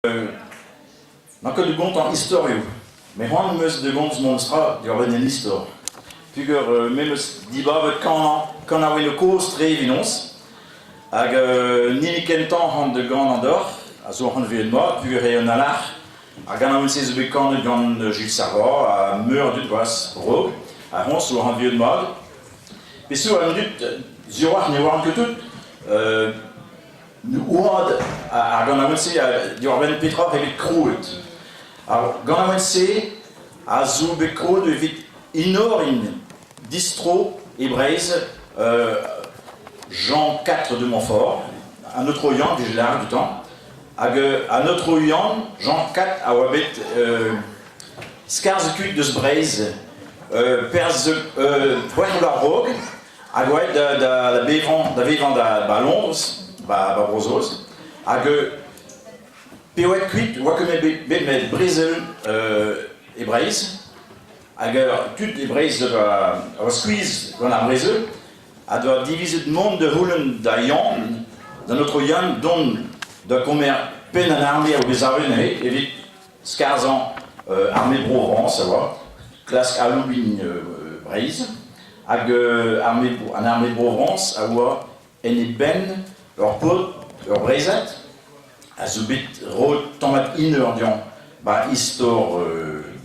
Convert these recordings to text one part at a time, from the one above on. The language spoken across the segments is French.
Man kan du gont an historio, me c'hoant meus de gont monstra dior en histor. Pugur me meus dibavet kan a oen o koz tre vinons, hag nimi kentan c'hant de gant an dor, a zo c'hant veet mat, pugur e an alar, a gant a oen se zo bet kanet gant Jules Sarva, a meur dut vaz rog, a c'hant zo c'hant veet mat. Peseau a dut zioar ne oan ket tout, ouad a gant a oen se dior ben petra evit krouet. Gant a oen se a zo bet krouet evit inor in distro e Breizh Jean IV de Montfort, un autre oyan que j'ai l'air du temps, un autre oyan, Jean IV a oa bet skarz kut deus Breizh perz poent la rog, hag oa da vevan da Londres, ba brozoz, hag peoet kuit oa ket met Brezel e Breizh, hag tud e Breizh a oa skuizh gant ar Brezel, a doa divizet mont de houlen da yann, da notre yann don da komer pen an arme o bezaven evit skarzan arme Bro-Vance, a oa, klask aloubin Breizh, hag an arme Bro-Vance a oa en e ben ur pot, ur Breizhat, a zo bet rot tammat ineur dian ba istor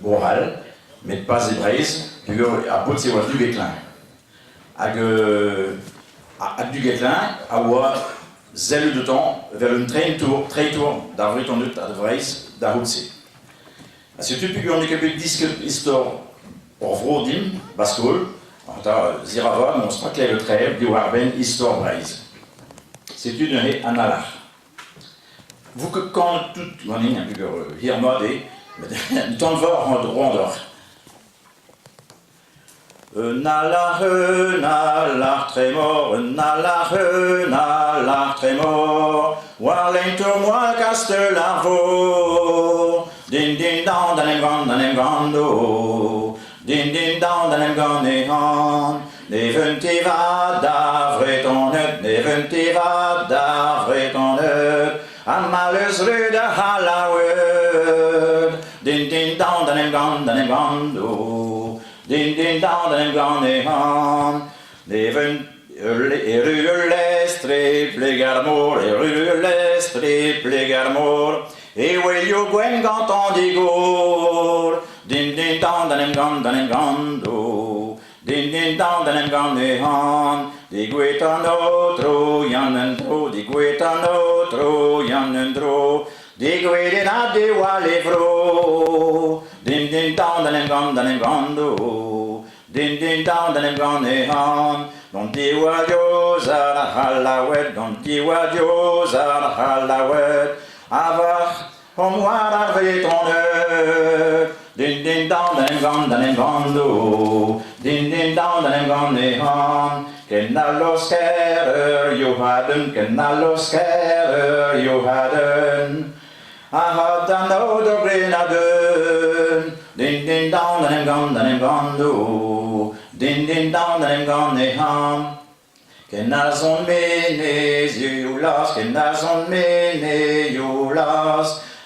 boral, met pas e Breizh, pugur a pot se oa Duguesclin. Hag Duguesclin a oa zel de temps vers un treitour d'ar vretonnet a Breizh da Houtse. A setu pugur ne ket disket istor ur vro dim, baskol, anta zirava monstra klev le trev di war ben istor Breizh. Setu an alar. Vous que quand tout manin un pugur hir mod e tant var rondor. Nalar tremor, nalar tremor, war lento moi castelarvo, din din down danem gando, din din down danem ganehan, neventi va da vretonnet, neventi va da vretonnet, a malus rude halawed, din din down danem gando. Din din down danem ganehan, neven rustre plegarmor, rustre plegarmor, e welio gwen gantan digor, din din down danem gando, din din down danem ganehan, digwetan otro yanentro, digwetan otro yanentro, digweden a de walevro. Din din down danem gando, din din down danem ganehan, don diwa dioza na halawet, don diwa dioza na halawet, avach om war ar vretonnet, din din down danem gando, din din down danem ganehan, ken allos kerer yo haden, a had an oder grenaden, din din down danem gando, din din down danem ganehan, ken a zon mene ziolas,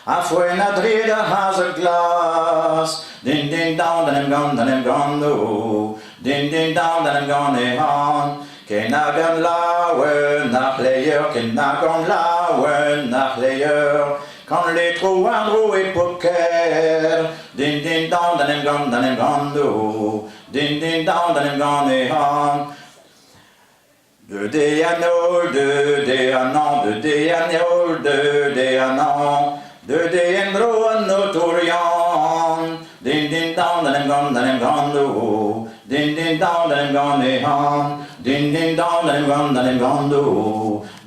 a foen a dred a has a glas, din din down danem gando, din din down danem ganehan, ken a gant laouen nach leier, kan le tro andro e poker, din din down danem gando, din din down danem ganehan, de de anol, de de anan, de de anol, de de anan, de de endro an notorian, din din down danem gando, din din down danem ganehan, din din down danem gando,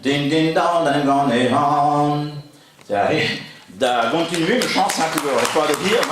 din din down danem ganehan. Da continuer le chant 5 heures, pas de dire,